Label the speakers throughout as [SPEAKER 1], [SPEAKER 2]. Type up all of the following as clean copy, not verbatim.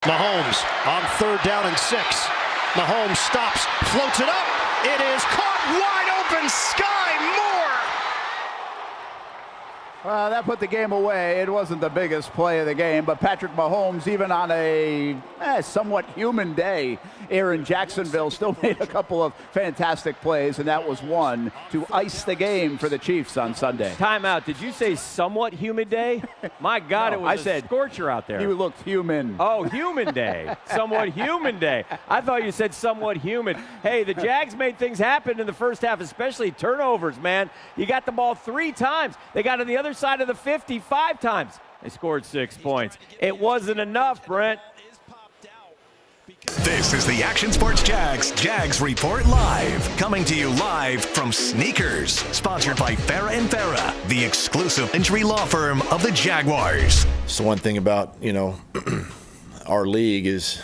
[SPEAKER 1] Mahomes on 3rd down and 6. Mahomes stops, floats it up. It is caught wide open. Sky Moore.
[SPEAKER 2] That put the game away. It wasn't the biggest play of the game, but Patrick Mahomes, even on a somewhat human day here in Jacksonville, still made a couple of fantastic plays, and that was one to ice the game for the Chiefs on Sunday.
[SPEAKER 3] Timeout. Did you say somewhat humid day? My God,
[SPEAKER 2] No,
[SPEAKER 3] it was
[SPEAKER 2] I said
[SPEAKER 3] scorcher out there.
[SPEAKER 2] You looked human.
[SPEAKER 3] Oh, human day. Somewhat human day. I thought you said somewhat humid. Hey, the Jags made things happen in the first half, especially turnovers, man. You got the ball 3 times. They got on the other side of the 50 5 times. They scored 6 points. It wasn't enough, Brent.
[SPEAKER 4] This is the Action Sports Jags Report Live. Coming to you live from Sneakers. Sponsored by Farrah & Farrah, the exclusive injury law firm of the Jaguars.
[SPEAKER 5] So one thing about, our league is,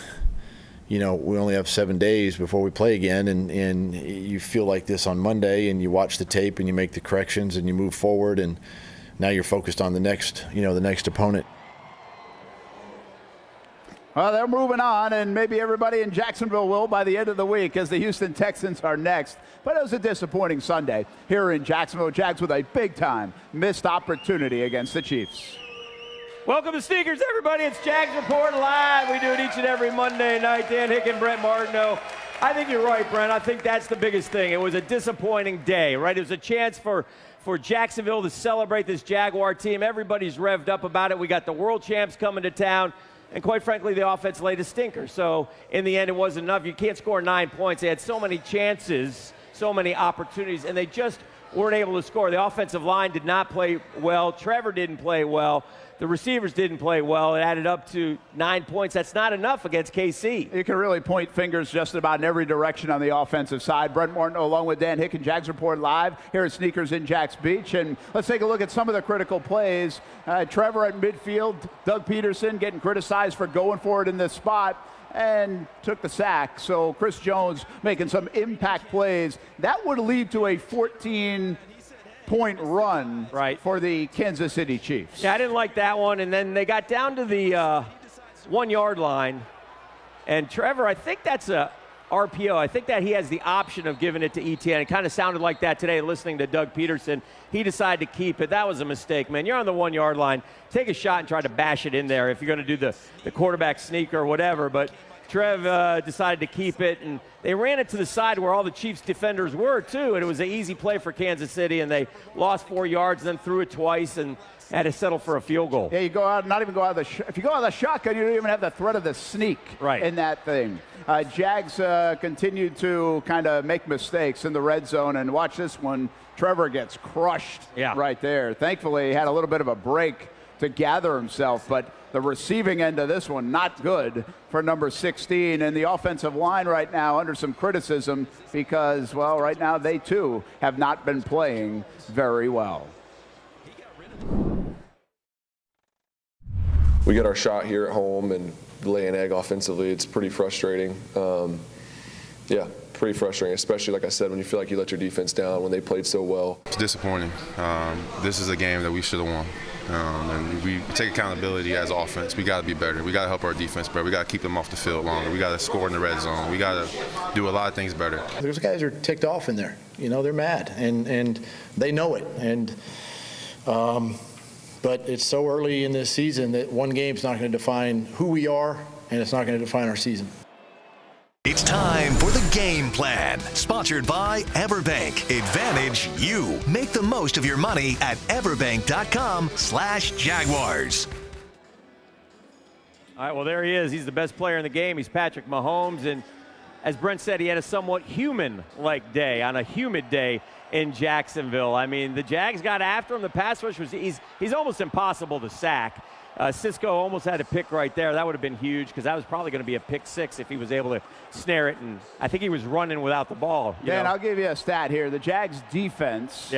[SPEAKER 5] we only have 7 days before we play again, and you feel like this on Monday, and you watch the tape, and you make the corrections, and you move forward, and now you're focused on the next opponent.
[SPEAKER 2] Well, they're moving on, and maybe everybody in Jacksonville will by the end of the week, as the Houston Texans are next. But it was a disappointing Sunday here in Jacksonville. Jags with a big-time missed opportunity against the Chiefs.
[SPEAKER 3] Welcome to Sneakers, everybody. It's Jags Report Live. We do it each and every Monday night. Dan Hick and Brent Martineau. I think you're right, Brent. I think that's the biggest thing. It was a disappointing day, right? It was a chance for Jacksonville to celebrate this Jaguar team. Everybody's revved up about it. We got the world champs coming to town. And quite frankly, the offense laid a stinker. So in the end, it wasn't enough. You can't score 9 points. They had so many chances, so many opportunities, and they just weren't able to score. The offensive line did not play well. Trevor didn't play well. The receivers didn't play well. It added up to 9 points. That's not enough against KC.
[SPEAKER 2] You can really point fingers just about in every direction on the offensive side. Brent Martineau along with Dan Hick and Jags Report Live here at Sneakers in Jax Beach. And let's take a look at some of the critical plays. Trevor at midfield, Doug Peterson getting criticized for going for it in this spot and took the sack. So Chris Jones making some impact plays. That would lead to a 14-point run for the Kansas City Chiefs.
[SPEAKER 3] Yeah, I didn't like that one. And then they got down to the 1 yard line. And Trevor, I think that's a RPO. I think that he has the option of giving it to ETN. It kind of sounded like that today listening to Doug Peterson. He decided to keep it. That was a mistake, man. You're on the 1 yard line. Take a shot and try to bash it in there if you're going to do the quarterback sneak or whatever. But Trev decided to keep it, and they ran it to the side where all the Chiefs defenders were, too, and it was an easy play for Kansas City, and they lost 4 yards and then threw it twice and had to settle for a field goal.
[SPEAKER 2] Yeah, you go out, not even go out of the if you go out of the shotgun, you don't even have the threat of the sneak in that thing. Jags continued to kind of make mistakes in the red zone, and watch this one. Trevor gets crushed right there. Thankfully, he had a little bit of a break to gather himself, but the receiving end of this one, not good for number 16. And the offensive line right now under some criticism because, well, right now they too have not been playing very well.
[SPEAKER 6] We get our shot here at home and lay an egg offensively. It's pretty frustrating. Pretty frustrating, especially, like I said, when you feel like you let your defense down when they played so well.
[SPEAKER 7] It's disappointing. This is a game that we should have won. And we take accountability as offense. We got to be better. We got to help our defense better. We got to keep them off the field longer. We got to score in the red zone. We got to do a lot of things better.
[SPEAKER 5] There's guys who are ticked off in there. They're mad, and they know it. And but it's so early in this season that one game's not going to define who we are, and it's not going to define our season.
[SPEAKER 4] It's time for the game plan. Sponsored by Everbank. Advantage you. Make the most of your money at everbank.com/Jaguars.
[SPEAKER 3] All right, well, there he is. He's the best player in the game. He's Patrick Mahomes. And as Brent said, he had a somewhat human-like day on a humid day in Jacksonville. I mean, the Jags got after him. The pass rush was he's almost impossible to sack. Cisco almost had a pick right there. That would have been huge because that was probably going to be a pick 6 if he was able to snare it. And I think he was running without the ball.
[SPEAKER 2] Dan, I'll give you a stat here. The Jags defense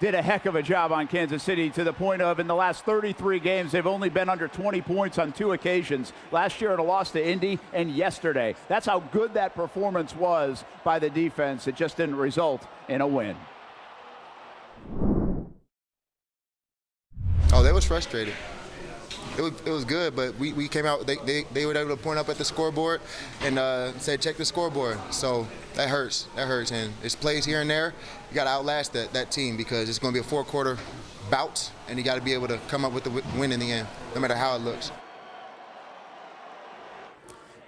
[SPEAKER 2] did a heck of a job on Kansas City to the point of in the last 33 games, they've only been under 20 points on 2 occasions. Last year at a loss to Indy and yesterday. That's how good that performance was by the defense. It just didn't result in a win.
[SPEAKER 8] Oh, they was frustrated. it was good, but we came out. They were able to point up at the scoreboard and said, check the scoreboard. So that hurts. And it's plays here and there. You got to outlast that team because it's going to be a 4-quarter bout, and you got to be able to come up with the win in the end, no matter how it looks.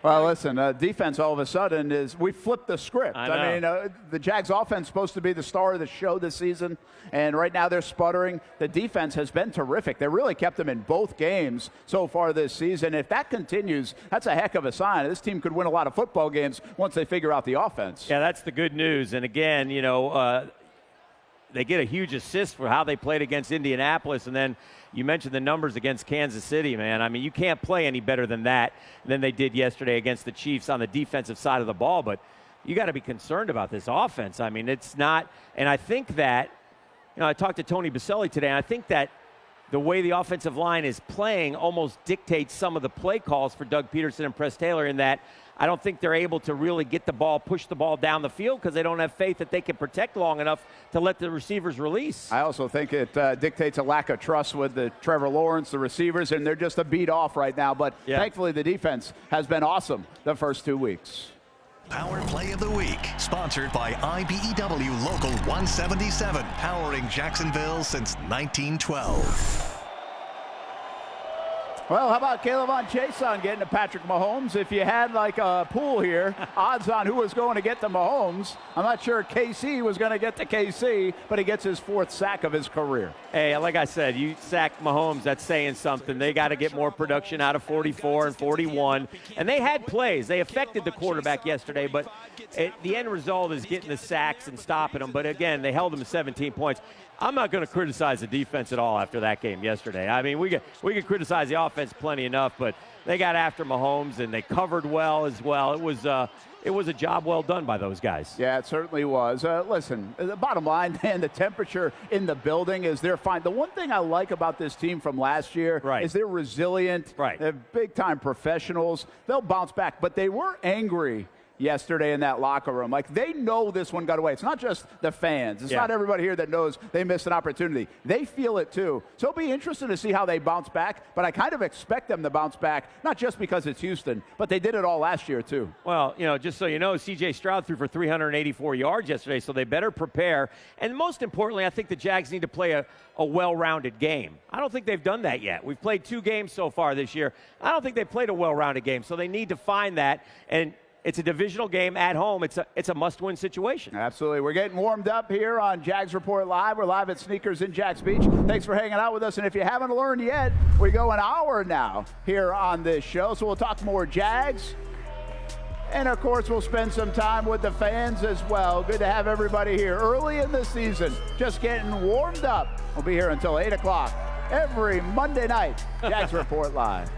[SPEAKER 2] Well, listen, defense all of a sudden we flipped the script. I mean, the Jags offense supposed to be the star of the show this season, and right now they're sputtering. The defense has been terrific. They really kept them in both games so far this season. If that continues, that's a heck of a sign. This team could win a lot of football games once they figure out the offense.
[SPEAKER 3] Yeah, that's the good news. And again, they get a huge assist for how they played against Indianapolis, and then you mentioned the numbers against Kansas City, man. I mean, you can't play any better than that than they did yesterday against the Chiefs on the defensive side of the ball. But you got to be concerned about this offense. I mean, it's not – and I think that – I talked to Tony Baselli today, and I think that the way the offensive line is playing almost dictates some of the play calls for Doug Peterson and Press Taylor in that I don't think they're able to really get the ball, push the ball down the field because they don't have faith that they can protect long enough to let the receivers release.
[SPEAKER 2] I also think it dictates a lack of trust with the Trevor Lawrence, the receivers, and they're just a beat off right now. But thankfully the defense has been awesome the first 2 weeks.
[SPEAKER 4] Power Play of the Week, sponsored by IBEW Local 177, powering Jacksonville since 1912.
[SPEAKER 2] Well, how about Caleb on Chase on getting to Patrick Mahomes? If you had like a pool here, odds on who was going to get to Mahomes, I'm not sure KC was going to get to KC, but he gets his 4th sack of his career.
[SPEAKER 3] Hey, like I said, you sack Mahomes, that's saying something. They got to get more production out of 44 and 41. And they had plays. They affected the quarterback yesterday, but the end result is getting the sacks and stopping them. But again, they held them to 17 points. I'm not going to criticize the defense at all after that game yesterday. I mean, we can criticize the offense plenty enough, but they got after Mahomes and they covered well as well. It was a job well done by those guys.
[SPEAKER 2] Yeah, it certainly was. Listen, the bottom line, man, the temperature in the building is they're fine. The one thing I like about this team from last year is they're resilient.
[SPEAKER 3] Right.
[SPEAKER 2] They're big-time professionals. They'll bounce back, but they were angry yesterday in that locker room. Like, they know this one got away. It's not just the fans. It's not everybody here that knows they missed an opportunity. They feel it too. So it'll be interesting to see how they bounce back, but I kind of expect them to bounce back, not just because it's Houston, but they did it all last year too.
[SPEAKER 3] Well, just so you know, C.J. Stroud threw for 384 yards yesterday, so they better prepare. And most importantly, I think the Jags need to play a well-rounded game. I don't think they've done that yet. We've played 2 games so far this year. I don't think they've played a well-rounded game, so they need to find that. And it's a divisional game at home. It's a must-win situation.
[SPEAKER 2] Absolutely. We're getting warmed up here on Jags Report Live. We're live at Sneakers in Jax Beach. Thanks for hanging out with us. And if you haven't learned yet, we go an hour now here on this show. So we'll talk more Jags. And, of course, we'll spend some time with the fans as well. Good to have everybody here early in the season, just getting warmed up. We'll be here until 8 o'clock every Monday night. Jags Report Live.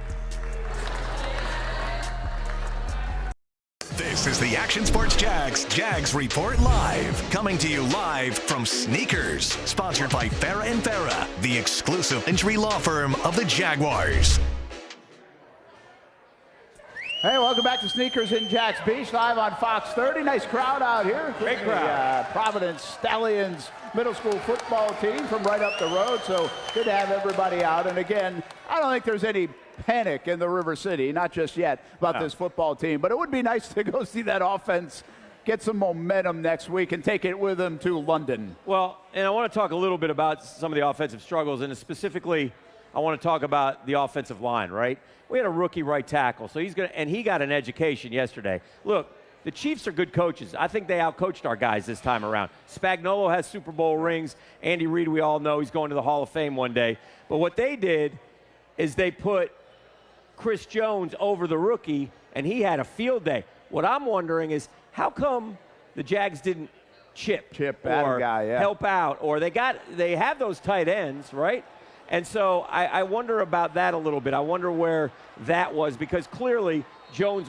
[SPEAKER 4] This is the Action Sports Jags Report Live, coming to you live from Sneakers, sponsored by Farah & Farah, the exclusive injury law firm of the Jaguars.
[SPEAKER 2] Hey, welcome back to Sneakers in Jax Beach, live on Fox 30. Nice crowd out here.
[SPEAKER 3] Great crowd.
[SPEAKER 2] Providence Stallions middle school football team from right up the road, so good to have everybody out. And again, I don't think there's any panic in the River City, not just yet, about this football team. But it would be nice to go see that offense get some momentum next week and take it with them to London.
[SPEAKER 3] Well, and I want to talk a little bit about some of the offensive struggles, and specifically I want to talk about the offensive line, right? We had a rookie right tackle, so he got an education yesterday. Look, the Chiefs are good coaches. I think they outcoached our guys this time around. Spagnuolo has Super Bowl rings. Andy Reid, we all know he's going to the Hall of Fame one day. But what they did is they put Chris Jones over the rookie, and he had a field day. What I'm wondering is how come the Jags didn't chip or help out, or they have those tight ends, right? And so I wonder about that a little bit. I wonder where that was, because clearly Jones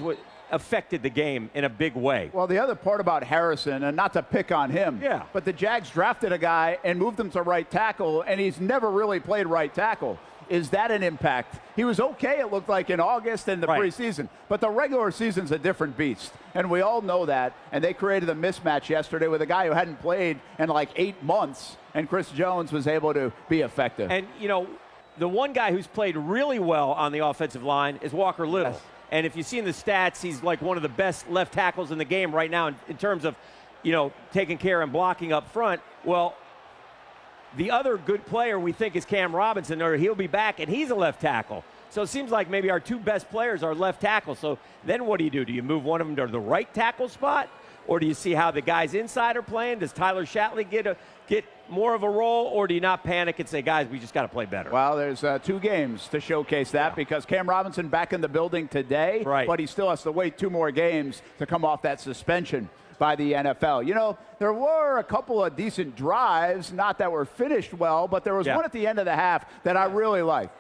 [SPEAKER 3] affected the game in a big way.
[SPEAKER 2] Well, the other part about Harrison, and not to pick on him, but the Jags drafted a guy and moved him to right tackle, and he's never really played right tackle. Is that an impact? He was okay, it looked like, in August and the preseason, but the regular season's a different beast, and we all know that, and they created a mismatch yesterday with a guy who hadn't played in like 8 months, and Chris Jones was able to be effective.
[SPEAKER 3] And, the one guy who's played really well on the offensive line is Walker Little.
[SPEAKER 2] Yes.
[SPEAKER 3] And if you've seen the stats, he's like one of the best left tackles in the game right now in terms of, taking care and blocking up front. Well, the other good player we think is Cam Robinson, or he'll be back, and he's a left tackle. So it seems like maybe our two best players are left tackle. So then what do? Do you move one of them to the right tackle spot? Or do you see how the guys inside are playing? Does Tyler Shatley get more of a role? Or do you not panic and say, guys, we just got to play better?
[SPEAKER 2] Well, there's 2 games to showcase that because Cam Robinson back in the building today, but he still has to wait 2 more games to come off that suspension by the NFL. There were a couple of decent drives, not that were finished well, but there was one at the end of the half that I really liked.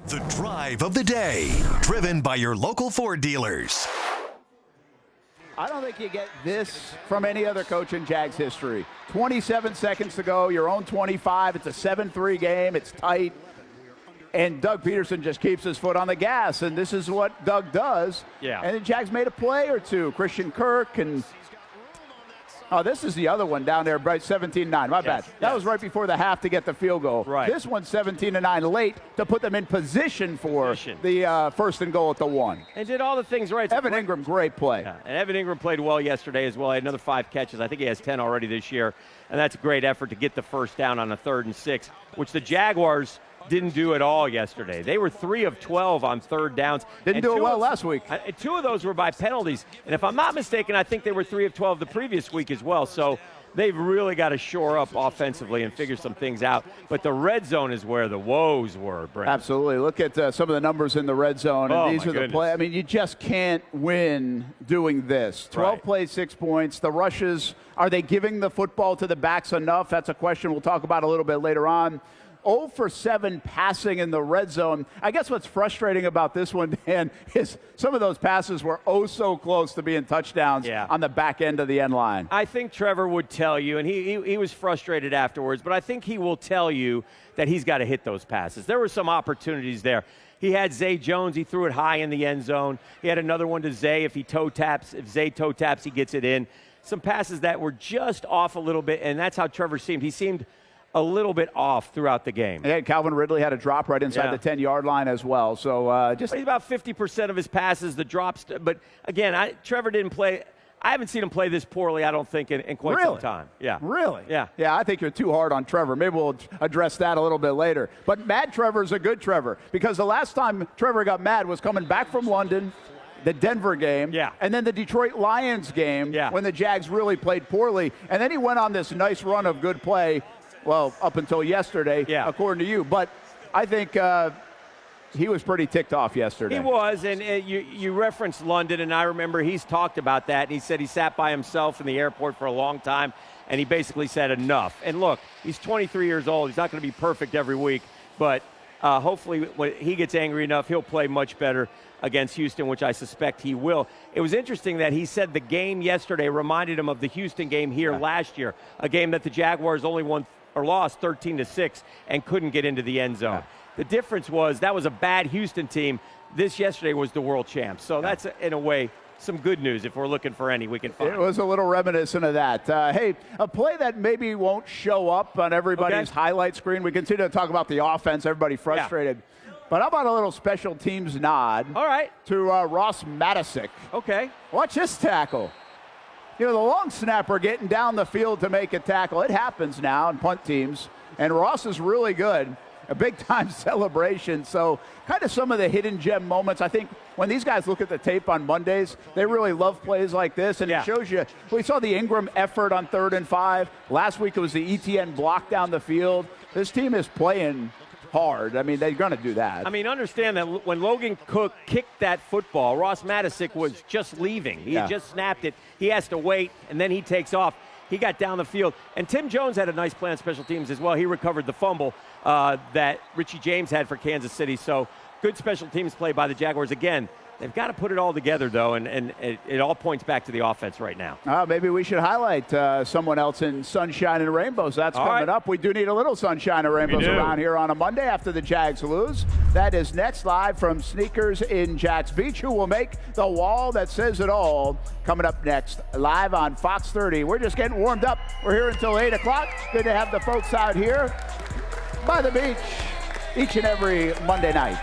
[SPEAKER 4] The drive of the day, driven by your local Ford dealers.
[SPEAKER 2] I don't think you get this from any other coach in Jags history. 27 seconds to go, your own 25. It's a 7-3 game. It's tight. And Doug Peterson just keeps his foot on the gas, and this is what Doug does.
[SPEAKER 3] Yeah.
[SPEAKER 2] And the Jags made a play or two. Christian Kirk and this is the other one down there, right? 17-9. My bad. That was right before the half to get the field goal.
[SPEAKER 3] Right.
[SPEAKER 2] This one's 17-9 late to put them in position for the first and goal at the 1.
[SPEAKER 3] And did all the things right.
[SPEAKER 2] Evan Ingram, great play.
[SPEAKER 3] Yeah. And Evan Ingram played well yesterday as well. He had another 5 catches. I think he has 10 already this year. And that's a great effort to get the first down on a 3rd and 6, which the Jaguars didn't do at all yesterday. They were 3 of 12 on 3rd downs.
[SPEAKER 2] Didn't do it well last week.
[SPEAKER 3] 2 of those were by penalties. And if I'm not mistaken, I think they were 3 of 12 the previous week as well. So they've really got to shore up offensively and figure some things out. But the red zone is where the woes were, Brent.
[SPEAKER 2] Absolutely. Look at some of the numbers in the red zone. And these are the plays. I mean, you just can't win doing this. 12 plays, 6 points. The rushes, are they giving the football to the backs enough? That's a question we'll talk about a little bit later on. 0 for 7 passing in the red zone. I guess what's frustrating about this one, Dan, is some of those passes were so close to being touchdowns on the back end of the end line.
[SPEAKER 3] I think Trevor would tell you, and he was frustrated afterwards, but I think he will tell you that he's got to hit those passes. There were some opportunities there. He had Zay Jones. He threw it high in the end zone. He had another one to Zay. If Zay toe taps, he gets it in. Some passes that were just off a little bit, and that's how Trevor seemed. He seemed a little bit off throughout the game.
[SPEAKER 2] And Calvin Ridley had a drop right inside the 10-yard line as well. So
[SPEAKER 3] he's about 50% of his passes, the drops. But again, Trevor didn't play. I haven't seen him play this poorly, I don't think, in quite some time. Yeah.
[SPEAKER 2] Really?
[SPEAKER 3] Yeah.
[SPEAKER 2] Yeah, I think you're too hard on Trevor. Maybe we'll address that a little bit later. But mad Trevor's a good Trevor, because the last time Trevor got mad was coming back from London, the Denver game, and then the Detroit Lions game when the Jags really played poorly. And then he went on this nice run of good play. Well, up until yesterday, according to you. But I think he was pretty ticked off yesterday.
[SPEAKER 3] He was, and you referenced London, and I remember he's talked about that. And he said he sat by himself in the airport for a long time, and he basically said enough. And look, he's 23 years old. He's not going to be perfect every week, but hopefully when he gets angry enough, he'll play much better against Houston, which I suspect he will. It was interesting that he said the game yesterday reminded him of the Houston game here last year, a game that the Jaguars only won or lost 13-6 and couldn't get into the end zone. The difference was that was a bad Houston team. This yesterday was the world champs. So that's, in a way, some good news if we're looking for any we can find.
[SPEAKER 2] It was a little reminiscent of that. Hey, a play that maybe won't show up on everybody's highlight screen. We continue to talk about the offense, everybody frustrated. But how about a little special teams nod to Ross Matisic. Watch this tackle. The long snapper getting down the field to make a tackle. It happens now in punt teams. And Ross is really good. A big-time celebration. So kind of some of the hidden gem moments. I think when these guys look at the tape on Mondays, they really love plays like this. And it shows you, we saw the Ingram effort on 3rd and 5. Last week it was the ETN block down the field. This team is playing hard. I mean, they're going to do that.
[SPEAKER 3] I mean, understand that when Logan Cook kicked that football, Ross Matisic was just leaving. He had just snapped it. He has to wait, and then he takes off. He got down the field. And Tim Jones had a nice play on special teams as well. He recovered the fumble that Richie James had for Kansas City. So good special teams play by the Jaguars. Again, they've got to put it all together, though, and it all points back to the offense right now.
[SPEAKER 2] Maybe we should highlight someone else in sunshine and rainbows. That's coming up. We do need a little sunshine and rainbows around here on a Monday after the Jags lose. That is next, live from Sneakers in Jax Beach, who will make the wall that says it all. Coming up next, live on Fox 30. We're just getting warmed up. We're here until 8 o'clock. Good to have the folks out here by the beach. each and every Monday night.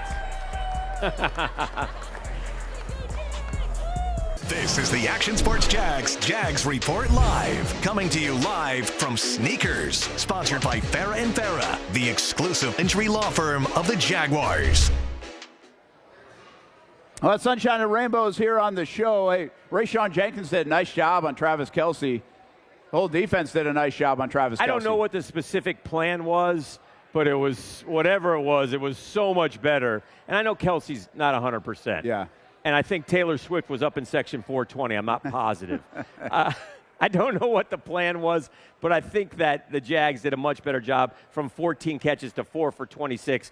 [SPEAKER 4] This is the Action Sports Jags Report Live, coming to you live from Sneakers, sponsored by Farrah & Farrah, the exclusive injury law firm of the Jaguars.
[SPEAKER 2] Well, it's Sunshine and Rainbows here on the show. Hey, Rayshon Jenkins did a nice job on Travis Kelce. The whole defense did a nice job on Travis Kelce.
[SPEAKER 3] I don't know what the specific plan was, but it was whatever it was so much better. And I know Kelce's not 100%.
[SPEAKER 2] Yeah.
[SPEAKER 3] And I think Taylor Swift was up in section 420. I'm not positive. I don't know what the plan was, but I think that the Jags did a much better job from 14 catches to 4 for 26.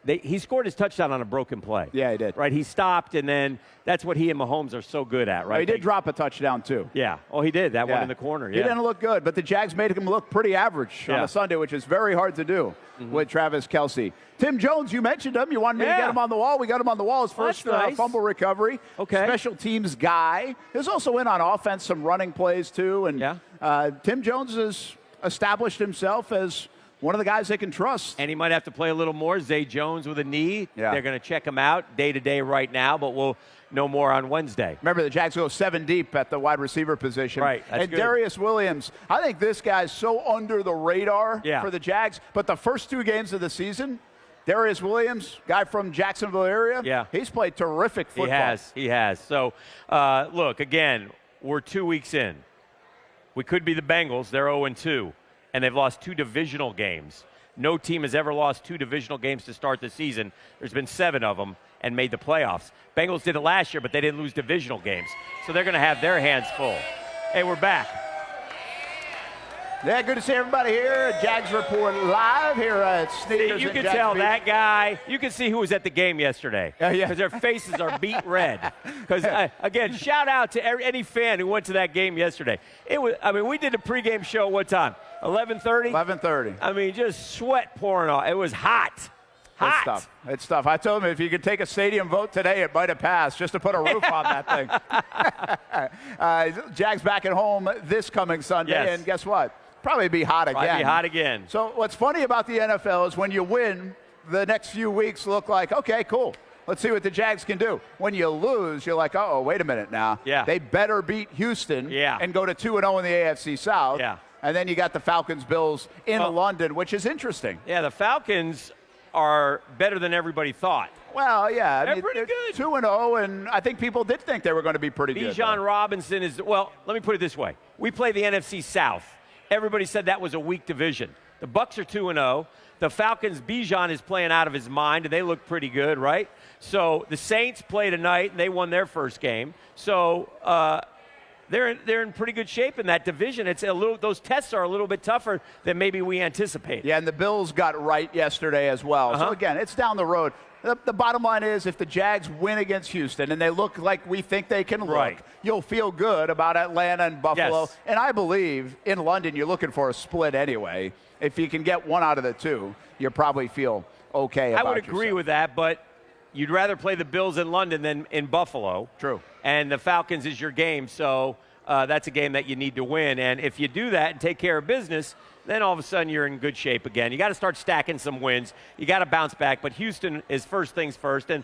[SPEAKER 3] He scored his touchdown on a broken play.
[SPEAKER 2] Yeah, he did.
[SPEAKER 3] Right, he stopped, and then that's what he and Mahomes are so good at, right?
[SPEAKER 2] Well, he did drop a touchdown, too.
[SPEAKER 3] Yeah. Oh, he did. That one in the corner,
[SPEAKER 2] He didn't look good, but the Jags made him look pretty average on a Sunday, which is very hard to do with Travis Kelce. Tim Jones, you mentioned him. You wanted me to get him on the wall. We got him on the wall. His first fumble recovery.
[SPEAKER 3] Okay.
[SPEAKER 2] Special teams guy. He was also in on offense, some running plays, too. And Tim Jones has established himself as one of the guys they can trust.
[SPEAKER 3] And he might have to play a little more. Zay Jones with a knee.
[SPEAKER 2] Yeah.
[SPEAKER 3] They're going to check him out day-to-day right now, but we'll know more on Wednesday.
[SPEAKER 2] Remember, the Jags go 7 deep at the wide receiver position.
[SPEAKER 3] Right, that's
[SPEAKER 2] and
[SPEAKER 3] good.
[SPEAKER 2] Darius Williams, I think this guy's so under the radar for the Jags. But the first 2 games of the season, Darius Williams, guy from Jacksonville area, he's played terrific football.
[SPEAKER 3] He has. So, look, again, we're 2 weeks in. We could be the Bengals. They're 0-2. And they've lost 2 divisional games. No team has ever lost 2 divisional games to start the season. There's been 7 of them and made the playoffs. Bengals did it last year, but they didn't lose divisional games. So they're going to have their hands full. Hey, we're back.
[SPEAKER 2] Yeah, good to see everybody here. Jags Report live here at Sneakers.
[SPEAKER 3] You can tell that guy. You can see who was at the game yesterday. Because their faces are beat red. Because, again, shout out to any fan who went to that game yesterday. We did a pregame show what time? 11:30?
[SPEAKER 2] 11:30.
[SPEAKER 3] I mean, just sweat pouring off. It was hot. Hot.
[SPEAKER 2] It's tough. I told him if you could take a stadium vote today, it might have passed just to put a roof on that thing. Jags back at home this coming Sunday. And guess what? Probably be hot again.
[SPEAKER 3] Probably be hot again.
[SPEAKER 2] So what's funny about the NFL is when you win, the next few weeks look like, okay, cool. Let's see what the Jags can do. When you lose, you're like, uh-oh, wait a minute now.
[SPEAKER 3] Yeah.
[SPEAKER 2] They better beat Houston and go to 2-0 in the AFC South.
[SPEAKER 3] Yeah.
[SPEAKER 2] And then you got the Falcons-Bills in London, which is interesting.
[SPEAKER 3] Yeah, the Falcons are better than everybody thought.
[SPEAKER 2] Well, yeah.
[SPEAKER 3] They're pretty good.
[SPEAKER 2] 2-0, and I think people did think they were going to be pretty good.
[SPEAKER 3] Bijan Robinson is, well, let me put it this way. We play the NFC South. Everybody said that was a weak division. The Bucs are 2-0. The Falcons, Bijan is playing out of his mind, and they look pretty good, right? So the Saints play tonight, and they won their first game. So they're in pretty good shape in that division. It's those tests are a little bit tougher than maybe we anticipated.
[SPEAKER 2] Yeah, and the Bills got right yesterday as well. So again, it's down the road. The bottom line is if the Jags win against Houston and they look like we think they can look, you'll feel good about Atlanta and Buffalo.
[SPEAKER 3] Yes.
[SPEAKER 2] And I believe in London you're looking for a split anyway. If you can get one out of the 2, you probably feel okay about
[SPEAKER 3] I would agree with that, but you'd rather play the Bills in London than in Buffalo.
[SPEAKER 2] True.
[SPEAKER 3] And the Falcons is your game, so that's a game that you need to win. And if you do that and take care of business, then all of a sudden you're in good shape again. You got to start stacking some wins. You got to bounce back. But Houston is first things first. And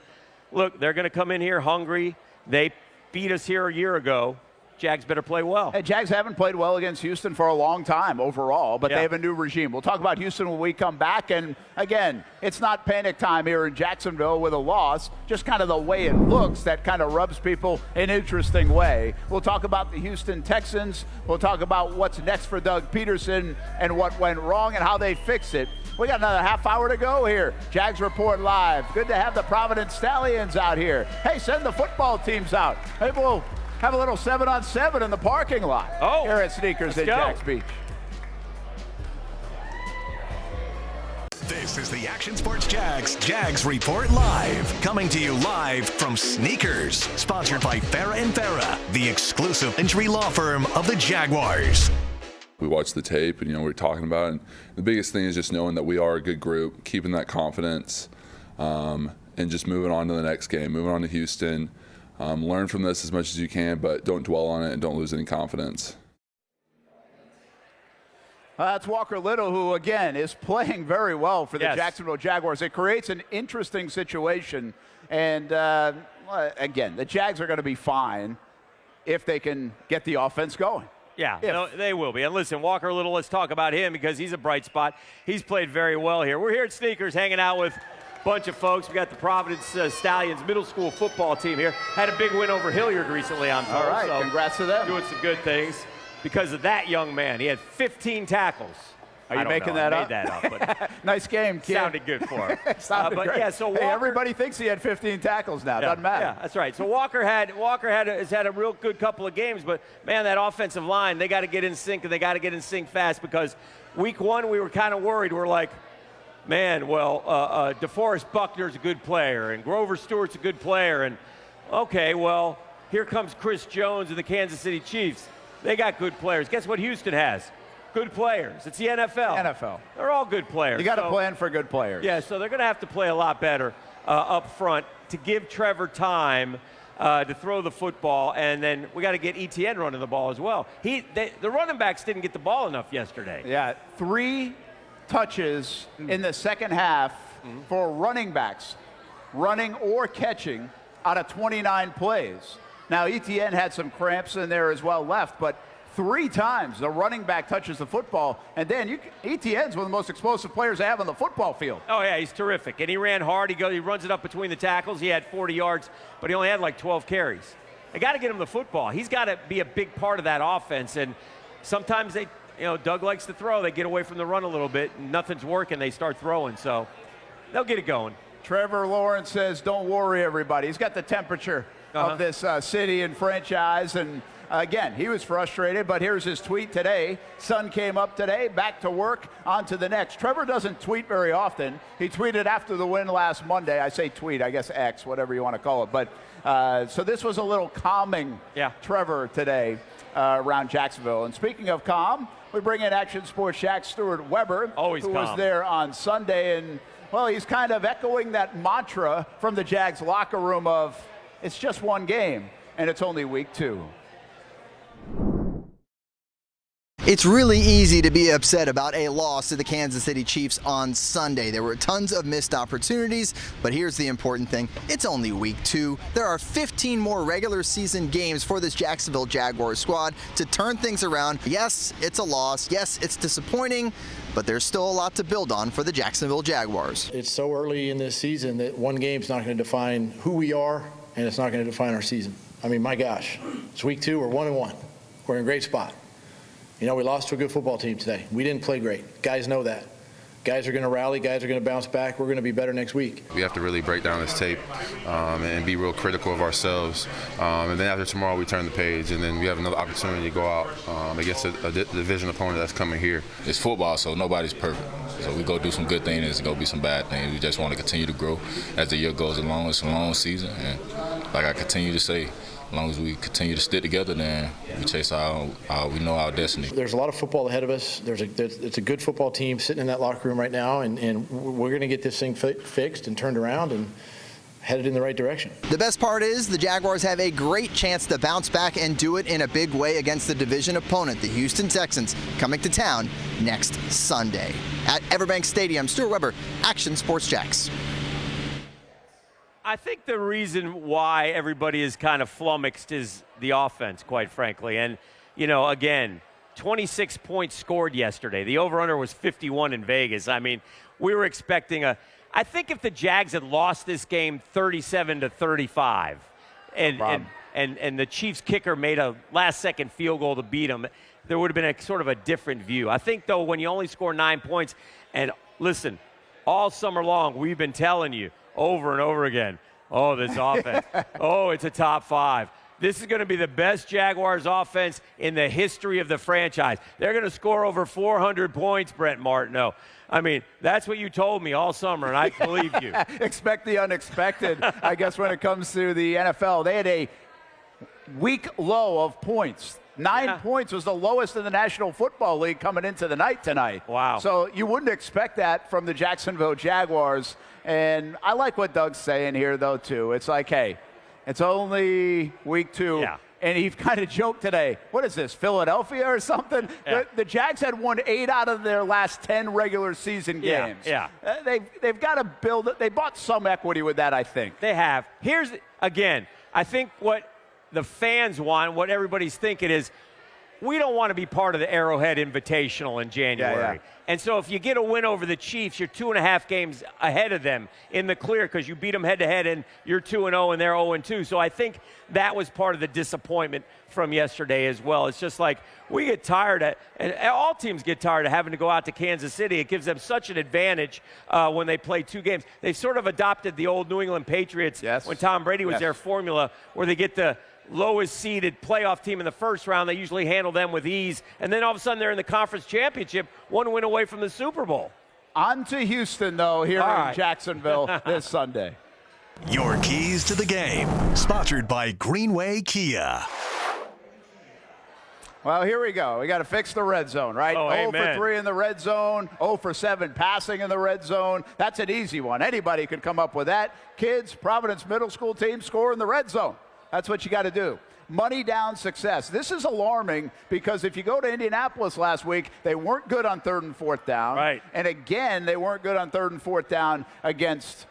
[SPEAKER 3] look, they're going to come in here hungry. They beat us here a year ago. Jags better play well.
[SPEAKER 2] Hey, Jags haven't played well against Houston for a long time overall, but they have a new regime. We'll talk about Houston when we come back. And, again, it's not panic time here in Jacksonville with a loss, just kind of the way it looks that kind of rubs people an interesting way. We'll talk about the Houston Texans. We'll talk about what's next for Doug Peterson and what went wrong and how they fix it. We got another half hour to go here. Jags Report Live. Good to have the Providence Stallions out here. Hey, send the football teams out. Hey, we'll have a little 7-on-7 in the parking lot here at Sneakers in Jax Beach.
[SPEAKER 4] This is the Action Sports Jags Report Live, coming to you live from Sneakers, sponsored by Farrah & Farrah, the exclusive injury law firm of the Jaguars.
[SPEAKER 9] We watched the tape and, we're talking about it. And the biggest thing is just knowing that we are a good group, keeping that confidence, and just moving on to the next game, moving on to Houston. Learn from this as much as you can, but don't dwell on it and don't lose any confidence.
[SPEAKER 2] That's Walker Little, who, again, is playing very well for the Jacksonville Jaguars. It creates an interesting situation. And, again, the Jags are going to be fine if they can get the offense going.
[SPEAKER 3] Yeah, no, they will be. And listen, Walker Little, let's talk about him because he's a bright spot. He's played very well here. We're here at Sneakers hanging out with a bunch of folks. We got the Providence Stallions middle school football team here. Had a big win over Hilliard recently, I'm told.
[SPEAKER 2] All right,
[SPEAKER 3] so
[SPEAKER 2] congrats to them.
[SPEAKER 3] Doing some good things because of that young man. He had 15 tackles.
[SPEAKER 2] Are you making that up?
[SPEAKER 3] I made that up. But
[SPEAKER 2] nice game, kid.
[SPEAKER 3] Sounded good for him.
[SPEAKER 2] Sounded
[SPEAKER 3] but
[SPEAKER 2] great.
[SPEAKER 3] yeah, so Walker,
[SPEAKER 2] hey, everybody thinks he had 15 tackles now. Doesn't matter.
[SPEAKER 3] Yeah, that's right. So Walker has had a real good couple of games, but man, that offensive line, they got to get in sync, and they got to get in sync fast because week one we were kind of worried. We're like, man, well, DeForest Buckner's a good player, and Grover Stewart's a good player, and okay, well, here comes Chris Jones and the Kansas City Chiefs. They got good players. Guess what Houston has? Good players. It's the NFL.
[SPEAKER 2] NFL.
[SPEAKER 3] They're all good players.
[SPEAKER 2] You got to plan for good players.
[SPEAKER 3] Yeah, so they're going to have to play a lot better up front to give Trevor time to throw the football, and then we got to get ETN running the ball as well. The running backs didn't get the ball enough yesterday.
[SPEAKER 2] Yeah, 3 touches in the second half for running backs, running or catching out of 29 plays. Now, ETN had some cramps in there as well left, but 3 times the running back touches the football, and then ETN's one of the most explosive players they have on the football field.
[SPEAKER 3] Oh, yeah, he's terrific. And he ran hard. He runs it up between the tackles. He had 40 yards, but he only had like 12 carries. They got to get him the football. He's got to be a big part of that offense, and sometimes Doug likes to throw. They get away from the run a little bit, and nothing's working. They start throwing, so they'll get it going.
[SPEAKER 2] Trevor Lawrence says, don't worry, everybody. He's got the temperature of this city and franchise, and again, he was frustrated, but here's his tweet today. Sun came up today, back to work, on to the next. Trevor doesn't tweet very often. He tweeted after the win last Monday. I say tweet, I guess X, whatever you want to call it. But so this was a little calming Trevor today around Jacksonville. And speaking of calm, we bring in Action Sports Shaq Stuart Weber, who was there on Sunday. And, well, he's kind of echoing that mantra from the Jags locker room of, it's just one game, and it's only week 2.
[SPEAKER 10] It's really easy to be upset about a loss to the Kansas City Chiefs on Sunday. There were tons of missed opportunities, but here's the important thing. It's only week 2. There are 15 more regular season games for this Jacksonville Jaguars squad to turn things around. Yes, it's a loss. Yes, it's disappointing, but there's still a lot to build on for the Jacksonville Jaguars.
[SPEAKER 5] It's so early in this season that one game's not going to define who we are, and it's not going to define our season. I mean, my gosh, it's week 2. We're 1-1. We're in a great spot. We lost to a good football team today. We didn't play great. Guys know that. Guys are going to rally. Guys are going to bounce back. We're going to be better next week.
[SPEAKER 7] We have to really break down this tape and be real critical of ourselves. And then after tomorrow, we turn the page, and then we have another opportunity to go out against a division opponent that's coming here.
[SPEAKER 11] It's football, so nobody's perfect. So we go do some good things, and there's going to be some bad things. We just want to continue to grow as the year goes along. It's a long season, and like I continue to say, as long as we continue to stick together, then we chase we know our destiny.
[SPEAKER 5] There's a lot of football ahead of us. It's a good football team sitting in that locker room right now, and we're going to get this thing fixed and turned around and headed in the right direction.
[SPEAKER 10] The best part is the Jaguars have a great chance to bounce back and do it in a big way against the division opponent, the Houston Texans, coming to town next Sunday. At Everbank Stadium, Stuart Weber, Action Sports Jacks.
[SPEAKER 3] I think the reason why everybody is kind of flummoxed is the offense, quite frankly. And, again, 26 points scored yesterday. The over-under was 51 in Vegas. I mean, we were expecting I think if the Jags had lost this game 37-35 and the Chiefs kicker made a last-second field goal to beat them, there would have been sort of a different view. I think, though, when you only score 9 points, and listen, all summer long we've been telling you, over and over again, oh, this offense, oh, it's a top 5. This is going to be the best Jaguars offense in the history of the franchise. They're going to score over 400 points, Brent Martineau. I mean, that's what you told me all summer, and I believed you.
[SPEAKER 2] Expect the unexpected, I guess, when it comes to the NFL. They had a week low of points. 9 points was the lowest in the National Football League coming into the night tonight.
[SPEAKER 3] Wow.
[SPEAKER 2] So you wouldn't expect that from the Jacksonville Jaguars. And I like what Doug's saying here, though, too. It's like, hey, it's only week 2.
[SPEAKER 3] Yeah.
[SPEAKER 2] And he kind of joked today, what is this, Philadelphia or something?
[SPEAKER 3] Yeah.
[SPEAKER 2] The Jags had won 8 out of their last 10 regular season games.
[SPEAKER 3] Yeah.
[SPEAKER 2] They've got to build it. They bought some equity with that, I think.
[SPEAKER 3] They have. Here's, again, I think what the fans want, what everybody's thinking is, we don't want to be part of the Arrowhead Invitational in January.
[SPEAKER 2] Yeah.
[SPEAKER 3] And so if you get a win over the Chiefs, you're 2.5 games ahead of them in the clear because you beat them head-to-head and you're 2-0 and they're 0-2. So I think that was part of the disappointment from yesterday as well. It's just like we get tired, and all teams get tired of having to go out to Kansas City. It gives them such an advantage when they play 2 games. They've sort of adopted the old New England Patriots when Tom Brady was their formula, where they get the lowest seeded playoff team in the first round. They usually handle them with ease. And then all of a sudden they're in the conference championship, 1 win away from the Super Bowl.
[SPEAKER 2] On to Houston, though, here in Jacksonville this Sunday.
[SPEAKER 4] Your keys to the game, sponsored by Greenway Kia.
[SPEAKER 2] Well, here we go. We got to fix the red zone, right? 0 for 3 in the red zone, 0 for 7 passing in the red zone. That's an easy one. Anybody could come up with that. Kids, Providence Middle School team score in the red zone. That's what you got to do. Money down success. This is alarming because if you go to Indianapolis last week, they weren't good on 3rd and 4th down.
[SPEAKER 3] Right.
[SPEAKER 2] And again, they weren't good on 3rd and 4th down against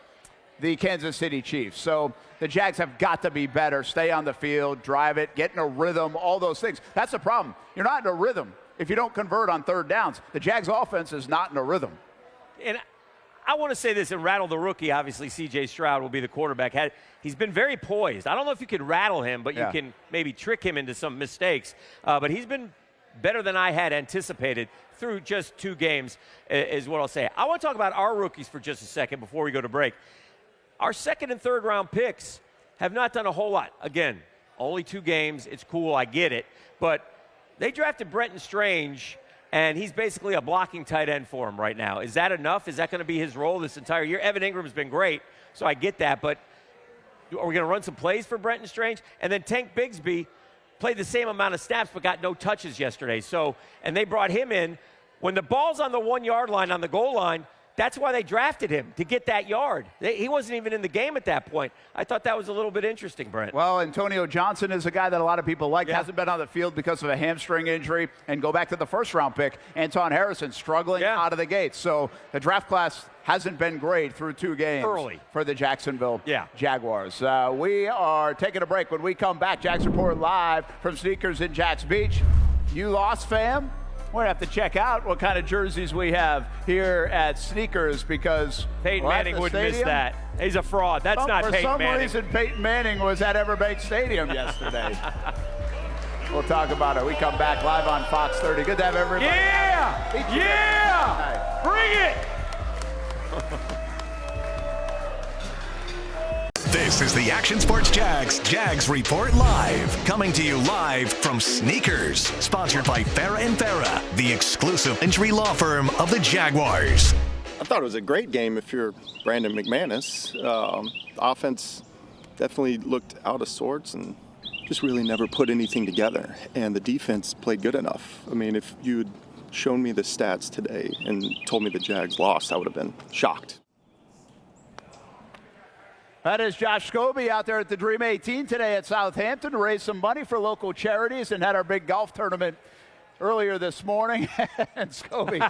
[SPEAKER 2] the Kansas City Chiefs. So the Jags have got to be better, stay on the field, drive it, get in a rhythm, all those things. That's the problem. You're not in a rhythm if you don't convert on 3rd downs. The Jags offense is not in a rhythm.
[SPEAKER 3] And I want to say this and rattle the rookie. Obviously, C.J. Stroud will be the quarterback. He's been very poised. I don't know if you can rattle him, but you can maybe trick him into some mistakes. But he's been better than I had anticipated through just 2 games, is what I'll say. I want to talk about our rookies for just a second before we go to break. Our 2nd and 3rd round picks have not done a whole lot. Again, only 2 games. It's cool. I get it. But they drafted Brent Strange, and he's basically a blocking tight end for him right now. Is that enough? Is that going to be his role this entire year? Evan Ingram's been great, so I get that. But are we going to run some plays for Brent Strange? And then Tank Bigsby played the same amount of snaps but got no touches yesterday. So, and they brought him in. When the ball's on the 1-yard line, on the goal line, that's why they drafted him, to get that yard. He wasn't even in the game at that point. I thought that was a little bit interesting, Brent.
[SPEAKER 2] Well, Antonio Johnson is a guy that a lot of people like. Hasn't been on the field because of a hamstring injury. And go back to the 1st-round pick, Anton Harrison struggling out of the gates. So the draft class hasn't been great through 2 games for the Jacksonville Jaguars. We are taking a break. When we come back, Jags Report live from Sneakers in Jax Beach. You lost, fam? We're going to have to check out what kind of jerseys we have here at Sneakers because
[SPEAKER 3] Peyton Manning wouldn't miss that. He's a fraud. That's not Peyton Manning.
[SPEAKER 2] For some reason, Peyton Manning was at Everbank Stadium yesterday. We'll talk about it. We come back live on Fox 30. Good to have everybody.
[SPEAKER 3] Bring it!
[SPEAKER 4] This is the Action Sports Jags Report Live, coming to you live from Sneakers, sponsored by Farrah & Farrah, the exclusive injury law firm of the Jaguars.
[SPEAKER 12] I thought it was a great game if you're Brandon McManus. Offense definitely looked out of sorts and just really never put anything together, and the defense played good enough. I mean, if you'd shown me the stats today and told me the Jags lost, I would have been shocked.
[SPEAKER 2] That is Josh Scobie out there at the Dream 18 today at Southampton to raise some money for local charities and had our big golf tournament earlier this morning. And Scobie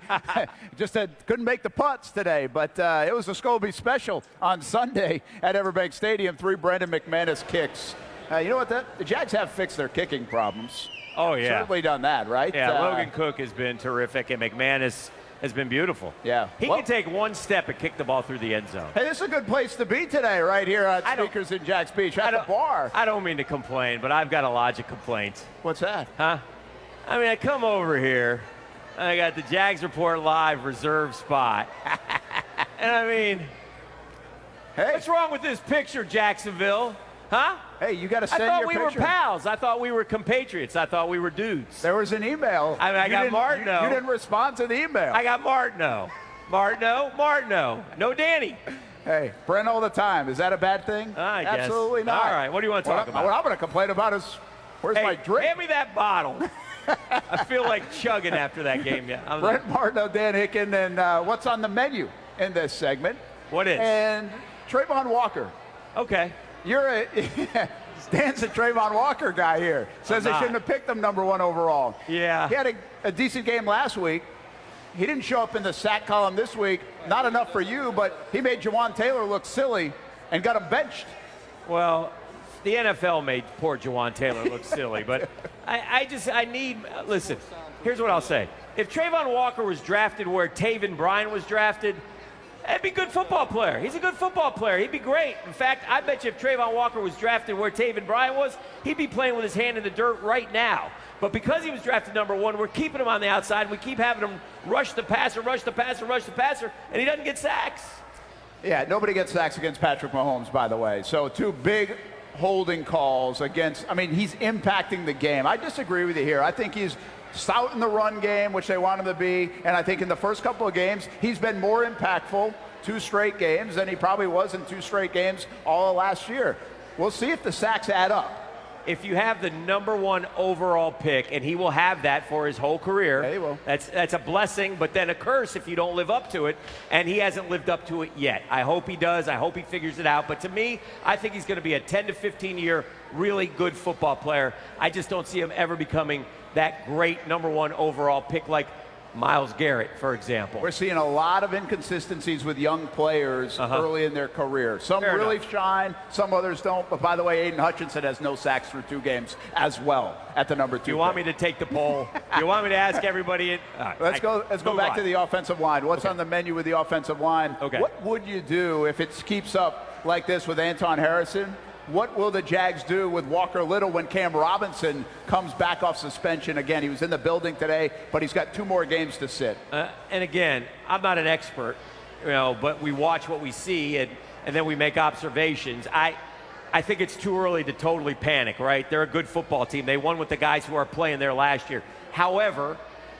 [SPEAKER 2] just couldn't make the putts today, but it was a Scobie special on Sunday at Everbank Stadium. 3 Brandon McManus kicks. You know what? The Jags have fixed their kicking problems.
[SPEAKER 3] Oh, yeah.
[SPEAKER 2] Certainly done that, right?
[SPEAKER 3] Yeah, Logan Cook has been terrific, and McManus has been beautiful.
[SPEAKER 2] Yeah.
[SPEAKER 3] He can take 1 step and kick the ball through the end zone.
[SPEAKER 2] Hey, this is a good place to be today, right here at Sneakers in Jax Beach at the bar.
[SPEAKER 3] I don't mean to complain, but I've got a logic complaint.
[SPEAKER 2] What's that?
[SPEAKER 3] Huh? I mean, I come over here, and I got the Jags Report Live reserve spot. And I mean, what's wrong with this picture, Jacksonville? Huh?
[SPEAKER 2] Hey, you got to send
[SPEAKER 3] your
[SPEAKER 2] picture.
[SPEAKER 3] I thought we were pals. I thought we were compatriots. I thought we were dudes.
[SPEAKER 2] There was an email.
[SPEAKER 3] I got Martineau.
[SPEAKER 2] You didn't respond to the email.
[SPEAKER 3] I got Martineau. Martineau. No Danny.
[SPEAKER 2] Hey, Brent all the time. Is that a bad thing?
[SPEAKER 3] I guess.
[SPEAKER 2] Absolutely not.
[SPEAKER 3] All right, what do you want to talk about?
[SPEAKER 2] What I'm going to complain about is, where's my drink?
[SPEAKER 3] Hand me that bottle. I feel like chugging after that game. Yeah.
[SPEAKER 2] Brent Martineau, Dan Hicken, and what's on the menu in this segment?
[SPEAKER 3] What is?
[SPEAKER 2] And Trayvon Walker.
[SPEAKER 3] Okay.
[SPEAKER 2] You're a Dan's a Trayvon Walker guy here. Says they shouldn't have picked him #1 overall.
[SPEAKER 3] Yeah.
[SPEAKER 2] He had a decent game last week. He didn't show up in the sack column this week. Not enough for you, but he made Jawan Taylor look silly and got him benched.
[SPEAKER 3] Well, the NFL made poor Jawan Taylor look silly, but listen, here's what I'll say. If Trayvon Walker was drafted where Taven Bryan was drafted, that'd be a good football player. He's a good football player. He'd be great. In fact, I bet you if Trayvon Walker was drafted where Taven Bryan was, he'd be playing with his hand in the dirt right now. But because he was drafted #1, we're keeping him on the outside. We keep having him rush the passer, and he doesn't get sacks.
[SPEAKER 2] Yeah, nobody gets sacks against Patrick Mahomes, by the way. So 2 big holding calls against, he's impacting the game. I disagree with you here. I think he's stout in the run game, which they want him to be, and I think in the first couple of games, he's been more impactful 2 straight games than he probably was in 2 straight games all of last year. We'll see if the sacks add up.
[SPEAKER 3] If you have the #1 overall pick, and he will have that for his whole career,
[SPEAKER 2] yeah, he will.
[SPEAKER 3] That's a blessing, but then a curse if you don't live up to it, and he hasn't lived up to it yet. I hope he does. I hope he figures it out. But to me, I think he's going to be a 10 to 15-year really good football player. I just don't see him ever becoming that great #1 overall pick like Myles Garrett, for example.
[SPEAKER 2] We're seeing a lot of inconsistencies with young players early in their career. Some
[SPEAKER 3] Fair
[SPEAKER 2] really
[SPEAKER 3] enough.
[SPEAKER 2] shine, some others don't. But by the way, Aiden Hutchinson has no sacks through 2 games as well at the #2.
[SPEAKER 3] Do you want me to take the poll? Do you want me to ask everybody?
[SPEAKER 2] Let's go back to the offensive line. What's on the menu with the offensive line?
[SPEAKER 3] Okay.
[SPEAKER 2] What would you do if it keeps up like this with Anton Harrison? What will the Jags do with Walker Little when Cam Robinson comes back off suspension again? He was in the building today, but he's got 2 more games to sit.
[SPEAKER 3] And again, I'm not an expert, but we watch what we see, and then we make observations. I think it's too early to totally panic, right? They're a good football team. They won with the guys who are playing there last year. However,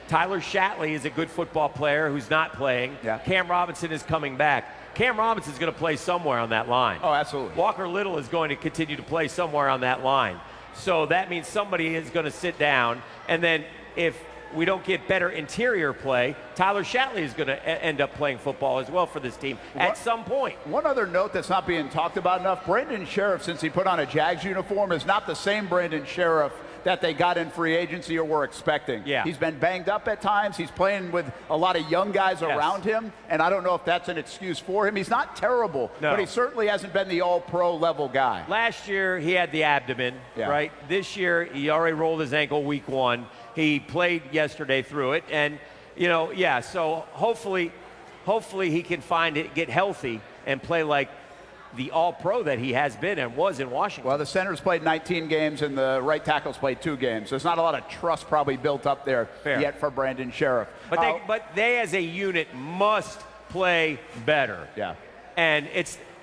[SPEAKER 3] Tyler Shatley is a good football player who's not playing.
[SPEAKER 2] Yeah.
[SPEAKER 3] Cam Robinson is coming back. Cam Robinson's going to play somewhere on that line.
[SPEAKER 2] Oh, absolutely.
[SPEAKER 3] Walker Little is going to continue to play somewhere on that line. So that means somebody is going to sit down. And then if we don't get better interior play, Tyler Shatley is going to end up playing football as well for this team at some point.
[SPEAKER 2] One other note that's not being talked about enough, Brandon Sheriff, since he put on a Jags uniform, is not the same Brandon Sheriff that they got in free agency or were expecting.
[SPEAKER 3] Yeah.
[SPEAKER 2] He's been banged up at times. He's playing with a lot of young guys around him, and I don't know if that's an excuse for him. He's not terrible, but he certainly hasn't been the all-pro level guy.
[SPEAKER 3] Last year, he had the abdomen, right? This year, he already rolled his ankle week 1. He played yesterday through it, and, so hopefully he can get healthy and play like the all-pro that he has been and was in Washington.
[SPEAKER 2] Well, the center's played 19 games and the right tackle's played 2 games. There's not a lot of trust probably built up there yet for Brandon Sheriff.
[SPEAKER 3] But they as a unit must play better.
[SPEAKER 2] Yeah.
[SPEAKER 3] And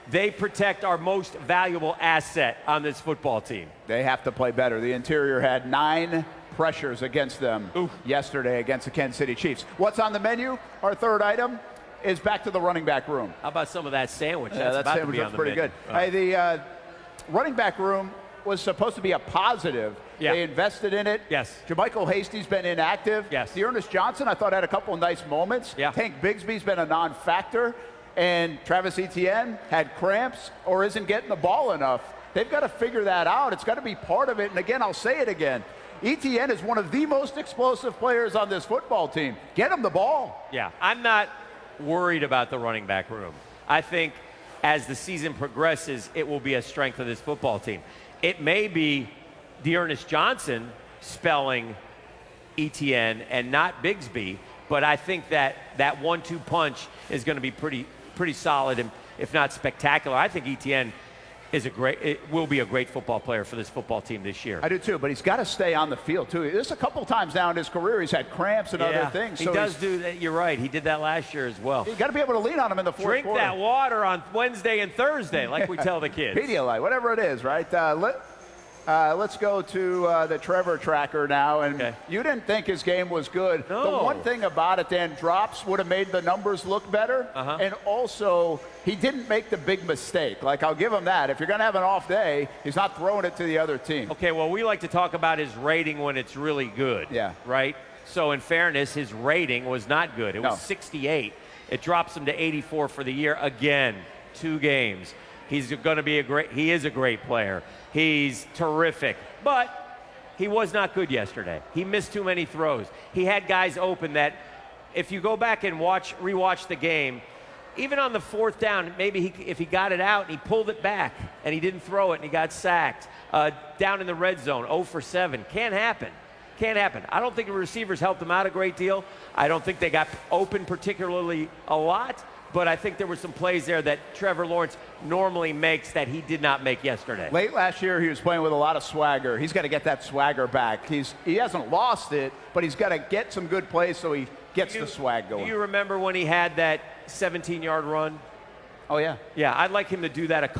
[SPEAKER 3] they protect our most valuable asset on this football team.
[SPEAKER 2] They have to play better. The interior had 9 pressures against them yesterday against the Kansas City Chiefs. What's on the menu? Our third item is back to the running back room.
[SPEAKER 3] How about some of that sandwich?
[SPEAKER 2] Yeah, that sandwich was pretty good. The running back room was supposed to be a positive.
[SPEAKER 3] Yeah.
[SPEAKER 2] They invested in it.
[SPEAKER 3] Yes.
[SPEAKER 2] JaMychal Hasty's been inactive.
[SPEAKER 3] Yes.
[SPEAKER 2] Dearness Johnson, I thought, had a couple of nice moments.
[SPEAKER 3] Yeah.
[SPEAKER 2] Tank Bigsby's been a non-factor. And Travis Etienne had cramps or isn't getting the ball enough. They've got to figure that out. It's got to be part of it. And again, I'll say it again. Etienne is one of the most explosive players on this football team. Get him the ball.
[SPEAKER 3] Yeah, I'm not worried about the running back room. I think as the season progresses, it will be a strength of this football team. It may be Dearness Johnson spelling Etienne and not Bigsby, but I think that 1-2 punch is going to be pretty solid and if not spectacular. I think Etienne will be a great football player for this football team this year.
[SPEAKER 2] I do too, but he's got to stay on the field too. There's a couple times now in his career he's had cramps and other things.
[SPEAKER 3] He does do that. You're right. He did that last year as well.
[SPEAKER 2] You got to be able to lean on him in the fourth
[SPEAKER 3] quarter.
[SPEAKER 2] quarter.
[SPEAKER 3] Drink that water on Wednesday and Thursday, like we tell the kids.
[SPEAKER 2] Pedialyte, whatever it is, right? Let's go to the Trevor tracker now. And you didn't think his game was good.
[SPEAKER 3] No.
[SPEAKER 2] The one thing about it, Dan, drops would have made the numbers look better. And also, he didn't make the big mistake. Like, I'll give him that. If you're going to have an off day, he's not throwing it to the other team.
[SPEAKER 3] Okay, well, we like to talk about his rating when it's really good.
[SPEAKER 2] Yeah.
[SPEAKER 3] Right? So, in fairness, his rating was not good. It was 68. It drops him to 84 for the year again. 2 games. He's going to be he is a great player. He's terrific. But he was not good yesterday. He missed too many throws. He had guys open that if you go back and rewatch the game, even on the fourth down, maybe if he got it out and he pulled it back and he didn't throw it and he got sacked. Down in the red zone, 0 for 7. Can't happen. Can't happen. I don't think the receivers helped him out a great deal. I don't think they got open particularly a lot. But I think there were some plays there that Trevor Lawrence normally makes that he did not make yesterday.
[SPEAKER 2] Late last year, he was playing with a lot of swagger. He's got to get that swagger back. He hasn't lost it, but he's got to get some good plays so he gets the swag going.
[SPEAKER 3] Do you remember when he had that 17-yard run?
[SPEAKER 2] Oh, yeah.
[SPEAKER 3] Yeah, I'd like him to do that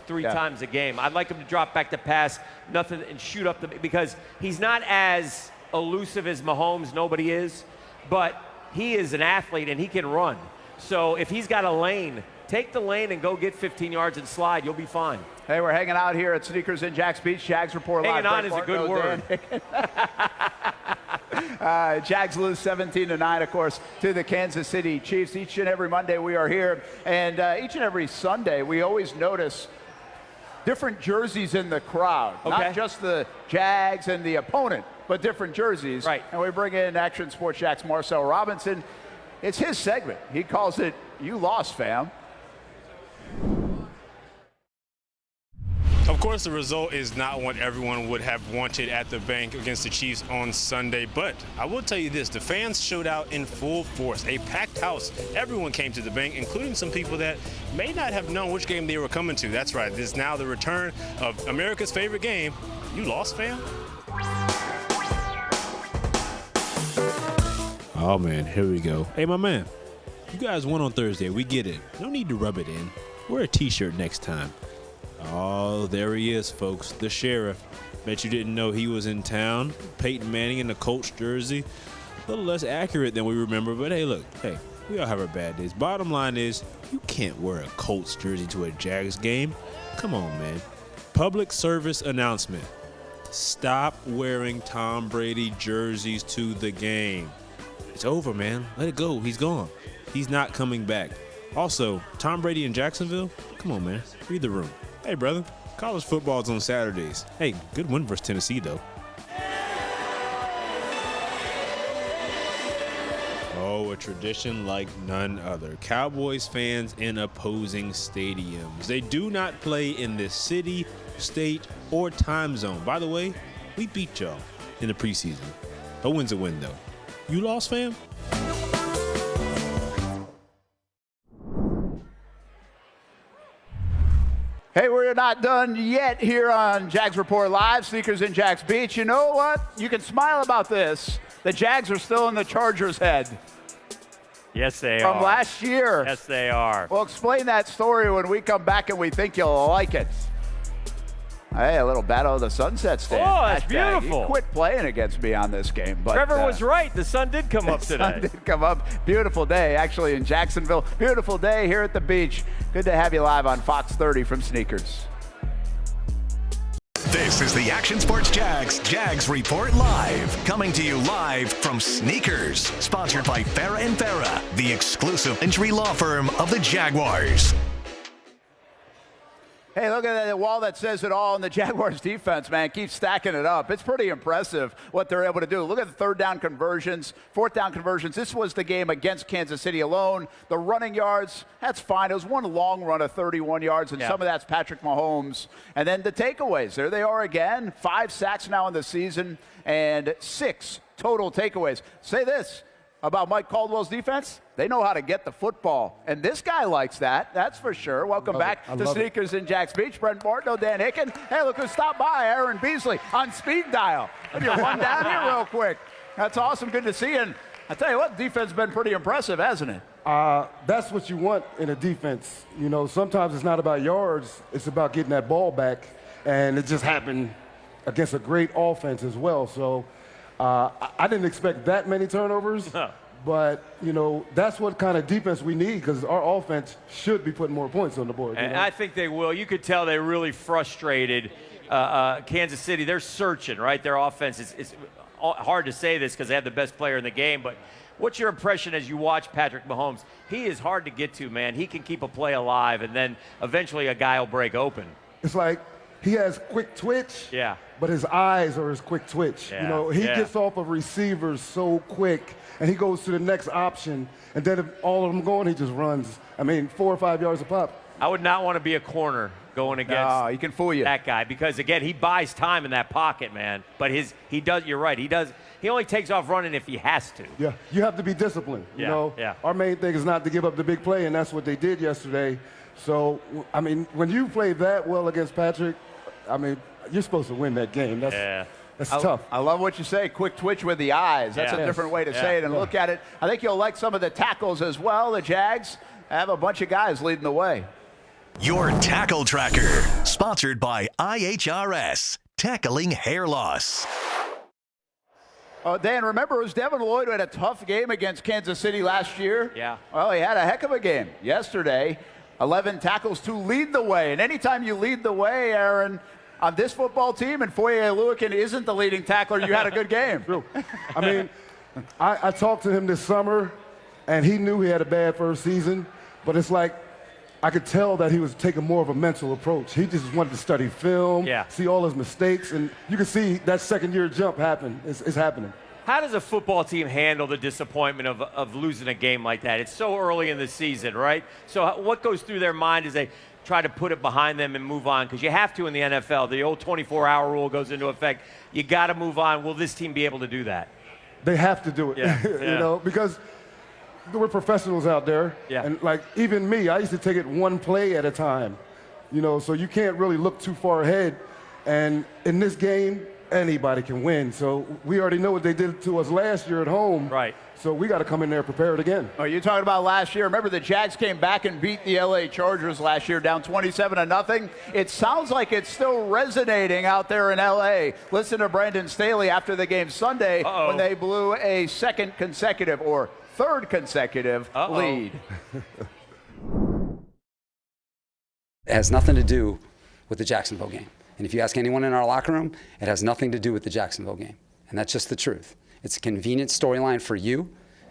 [SPEAKER 3] three times a game. I'd like him to drop back to pass, nothing, and shoot up because he's not as elusive as Mahomes, nobody is, but he is an athlete and he can run. So if he's got a lane, take the lane and go get 15 yards and slide. You'll be fine.
[SPEAKER 2] Hey, we're hanging out here at Sneakers in Jax Beach. Jags Report live.
[SPEAKER 3] Hanging on is a good word.
[SPEAKER 2] Jags lose 17-9, of course, to the Kansas City Chiefs. Each and every Monday we are here, and each and every Sunday we always notice different jerseys in the crowd.
[SPEAKER 3] Okay.
[SPEAKER 2] Not just the Jags and the opponent, but different jerseys.
[SPEAKER 3] Right.
[SPEAKER 2] And we bring in Action Sports Jack's Marcel Robinson. It's his segment. He calls it, "You Lost, Fam."
[SPEAKER 13] Of course, the result is not what everyone would have wanted at the bank against the Chiefs on Sunday, but I will tell you this, the fans showed out in full force. A packed house. Everyone came to the bank, including some people that may not have known which game they were coming to. That's right, this is now the return of America's favorite game. You lost, fam?
[SPEAKER 14] Oh, man, here we go. Hey, my man, you guys won on Thursday. We get it. No need to rub it in. Wear a T-shirt next time. Oh, there he is, folks, the sheriff. Bet you didn't know he was in town. Peyton Manning in the Colts jersey. A little less accurate than we remember, but hey, look, we all have our bad days. Bottom line is, you can't wear a Colts jersey to a Jags game. Come on, man. Public service announcement. Stop wearing Tom Brady jerseys to the game. It's over, man. Let it go. He's gone. He's not coming back. Also, Tom Brady in Jacksonville? Come on, man. Read the room. Hey, brother. College football's on Saturdays. Hey, good win versus Tennessee, though. Oh, a tradition like none other. Cowboys fans in opposing stadiums. They do not play in this city, state, or time zone. By the way, we beat y'all in the preseason. A win's a win, though. You lost, fam?
[SPEAKER 2] Hey, we're not done yet here on Jags Report Live, Sneakers in Jax Beach. You know what? You can smile about this. The Jags are still in the Chargers' head.
[SPEAKER 3] Yes, they are.
[SPEAKER 2] From last year.
[SPEAKER 3] Yes, they are.
[SPEAKER 2] We'll explain that story when we come back, and we think you'll like it. Hey, a little Battle of the Sunset stand.
[SPEAKER 3] Oh, that's beautiful.
[SPEAKER 2] He quit playing against me on this game. But
[SPEAKER 3] Trevor was right. The sun did come up today.
[SPEAKER 2] The sun did come up. Beautiful day, actually, in Jacksonville. Beautiful day here at the beach. Good to have you live on Fox 30 from Sneakers.
[SPEAKER 4] This is the Action Sports Jags Report Live. Coming to you live from Sneakers. Sponsored by Farrah & Farrah, the exclusive injury law firm of the Jaguars.
[SPEAKER 2] Hey, look at that wall that says it all, and the Jaguars defense, man, keeps stacking it up. It's pretty impressive what they're able to do. Look at the third down conversions, fourth down conversions. This was the game against Kansas City alone. The running yards, that's fine. It was one long run of 31 yards, and some of that's Patrick Mahomes. And then the takeaways, there they are again. 5 sacks now in the season and 6 total takeaways. Say this about Mike Caldwell's defense, they know how to get the football. And this guy likes that, that's for sure. Welcome back to Sneakers in Jax Beach. Brent Martineau, Dan Hicken. Hey, look who stopped by, Aaron Beasley on speed dial. Let me run down here real quick. That's awesome, good to see you. And I tell you what, defense has been pretty impressive, hasn't it?
[SPEAKER 15] That's what you want in a defense. You know, sometimes it's not about yards, it's about getting that ball back. And it just happened against a great offense as well. So I didn't expect that many turnovers, but, you know, that's what kind of defense we need because our offense should be putting more points on the board.
[SPEAKER 3] And I think they will. You could tell they're really frustrated. Kansas City, they're searching, right? Their offense is hard to say this because they have the best player in the game, but What's your impression as you watch Patrick Mahomes? He is hard to get to, man. He can keep a play alive, and then eventually a guy will break open.
[SPEAKER 15] It's like he has quick twitch,
[SPEAKER 3] Yeah.
[SPEAKER 15] but his eyes are his quick twitch.
[SPEAKER 3] Yeah.
[SPEAKER 15] You know, he
[SPEAKER 3] Yeah.
[SPEAKER 15] gets off of receivers so quick, and he goes to the next option, and then if all of them going, he just runs. I mean, 4 or 5 yards a pop.
[SPEAKER 3] I would not want to be a corner going against
[SPEAKER 2] he can fool you.
[SPEAKER 3] that guy because, again, he buys time in that pocket, man. But he does. You're right. He only takes off running if he has to.
[SPEAKER 15] Yeah, you have to be disciplined. You
[SPEAKER 3] Yeah,
[SPEAKER 15] know,
[SPEAKER 3] yeah.
[SPEAKER 15] Our main thing is not to give up the big play, and that's what they did yesterday. So, I mean, when you play that well against Patrick, I mean, you're supposed to win that game. That's tough.
[SPEAKER 2] I love what you say, quick twitch with the eyes. That's
[SPEAKER 3] Yeah.
[SPEAKER 2] a different way to
[SPEAKER 3] Yeah.
[SPEAKER 2] say it and
[SPEAKER 15] Yeah.
[SPEAKER 2] look at it. I think you'll like some of the tackles as well. The Jags have a bunch of guys leading the way.
[SPEAKER 4] Your Tackle Tracker, sponsored by IHRS, tackling hair loss.
[SPEAKER 2] Dan, remember it was Devin Lloyd who had a tough game against Kansas City last year?
[SPEAKER 3] Yeah.
[SPEAKER 2] Well, he had a heck of a game yesterday. 11 tackles to lead the way. And anytime you lead the way, Aaron, on this football team, and Foye Oluokun isn't the leading tackler, you had a good game.
[SPEAKER 15] True. I mean, I talked to him this summer, and he knew he had a bad first season, but it's like I could tell that he was taking more of a mental approach. He just wanted to study film, see all his mistakes, and you can see that second-year jump happen. It's happening.
[SPEAKER 3] How does a football team handle the disappointment of losing a game like that? It's so early in the season, right? So what goes through their mind as they try to put it behind them and move on? Because you have to in the NFL. The old 24-hour rule goes into effect. You got to move on. Will this team be able to do that?
[SPEAKER 15] They have to do it,
[SPEAKER 3] Yeah,
[SPEAKER 15] you
[SPEAKER 3] yeah.
[SPEAKER 15] know, because we're professionals out there.
[SPEAKER 3] Yeah.
[SPEAKER 15] And, like, even me, I used to take it one play at a time, you know, so you can't really look too far ahead. And in this game, anybody can win. So we already know what they did to us last year at home.
[SPEAKER 3] Right.
[SPEAKER 15] So we got to come in there prepared again.
[SPEAKER 2] Oh, you're talking about last year. Remember the Jags came back and beat the LA Chargers last year down 27-0. It sounds like it's still resonating out there in LA. Listen to Brandon Staley after the game Sunday when they blew a third consecutive lead.
[SPEAKER 16] It has nothing to do with the Jacksonville game. And if you ask anyone in our locker room, it has nothing to do with the Jacksonville game. And that's just the truth. It's a convenient storyline for you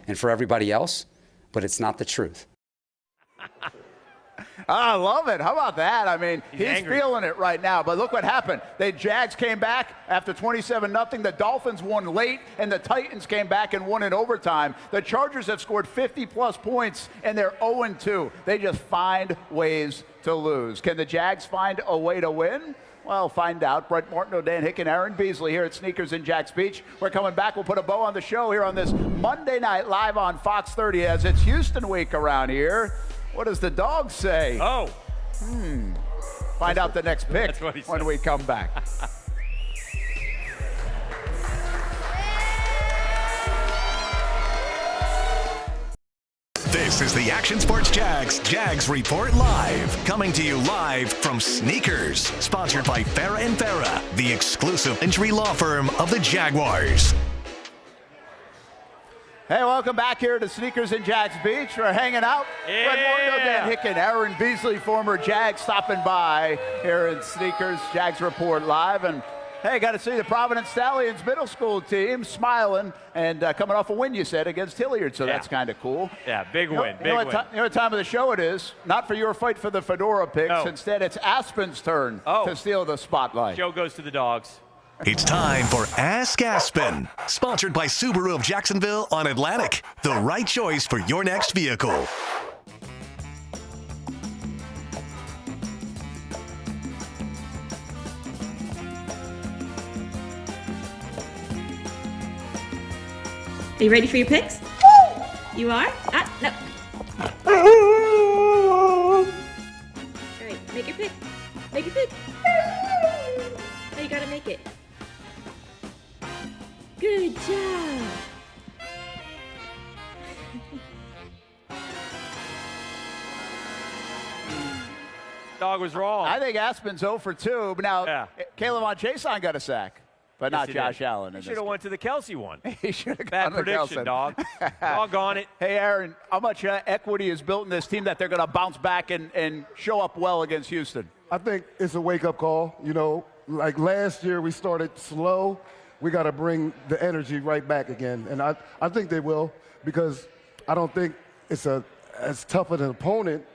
[SPEAKER 16] and for everybody else, but it's not the truth.
[SPEAKER 2] I love it. How about that? I mean, he's
[SPEAKER 3] angry.
[SPEAKER 2] feeling it right now. But look what happened. The Jags came back after 27-0. The Dolphins won late, and the Titans came back and won in overtime. The Chargers have scored 50-plus points, and they're 0-2. They just find ways to lose. Can the Jags find a way to win? Well, find out. Brent Martineau, Dan Hick, and Aaron Beasley here at Sneakers in Jax Beach. We're coming back. We'll put a bow on the show here on this Monday night live on Fox 30 as it's Houston week around here. What does the dog say?
[SPEAKER 3] Oh.
[SPEAKER 2] Find out the next pick
[SPEAKER 3] That's what he
[SPEAKER 2] when
[SPEAKER 3] said.
[SPEAKER 2] we come back.
[SPEAKER 4] This is the Action Sports Jags Report Live, coming to you live from Sneakers, sponsored by Farah & Farah, the exclusive injury law firm of the Jaguars.
[SPEAKER 2] Hey, welcome back here to Sneakers in Jax Beach. We're hanging out. Brent Martineau, Dan Hick, and Aaron Beasley, former Jag, stopping by here in Sneakers Jags Report Live. And hey, got to see the Providence Stallions middle school team smiling and coming off a win, you said, against Hilliard. So that's kind of cool.
[SPEAKER 3] Yeah, big win, big win.
[SPEAKER 2] You know what time of the show it is? Not for your fight for the Fedora picks.
[SPEAKER 3] No.
[SPEAKER 2] Instead, it's Aspen's turn to steal the spotlight.
[SPEAKER 3] Show goes to the dogs.
[SPEAKER 4] It's time for Ask Aspen, sponsored by Subaru of Jacksonville on Atlantic, the right choice for your next vehicle.
[SPEAKER 17] Are you ready for your picks? You are? No. All right, make your pick. Make your pick. Oh, you gotta make it. Good job.
[SPEAKER 3] Dog was wrong.
[SPEAKER 2] I think Aspen's 0 for 2. But now, Caleb on Jason got a sack, but not
[SPEAKER 3] he
[SPEAKER 2] Josh
[SPEAKER 3] did.
[SPEAKER 2] Allen.
[SPEAKER 3] He should have went to the Kelsey one.
[SPEAKER 2] He should have
[SPEAKER 3] Bad
[SPEAKER 2] gone to
[SPEAKER 3] prediction,
[SPEAKER 2] Kelson.
[SPEAKER 3] dog. Doggone it.
[SPEAKER 2] Hey, Aaron, how much equity is built in this team that they're going to bounce back and show up well against Houston?
[SPEAKER 15] I think it's a wake-up call. You know, like last year we started slow, we got to bring the energy right back again. And I think they will, because I don't think it's as tough of an opponent,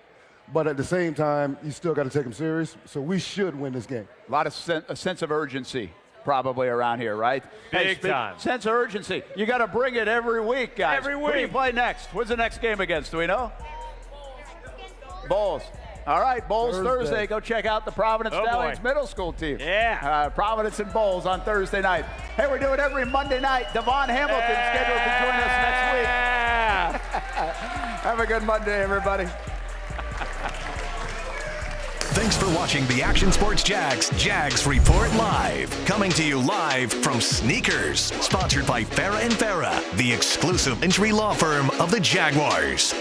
[SPEAKER 15] but at the same time, you still got to take them serious. So we should win this game.
[SPEAKER 2] A lot of a sense of urgency probably around here, right?
[SPEAKER 3] Big time.
[SPEAKER 2] Sense of urgency. You got to bring it every week, guys.
[SPEAKER 3] Every
[SPEAKER 2] Who do you
[SPEAKER 3] week.
[SPEAKER 2] play next? What's the next game against? Do we know? Bowls. All right, Bowls Thursday. Go check out the Providence Stallions middle school team.
[SPEAKER 3] Yeah.
[SPEAKER 2] Providence and Bowls on Thursday night. Hey, we're doing every Monday night. Devon Hamilton scheduled to join us next week. Have a good Monday, everybody.
[SPEAKER 4] Thanks for watching the Action Sports Jags Report Live. Coming to you live from Sneakers. Sponsored by Farrah & Farrah, the exclusive injury law firm of the Jaguars.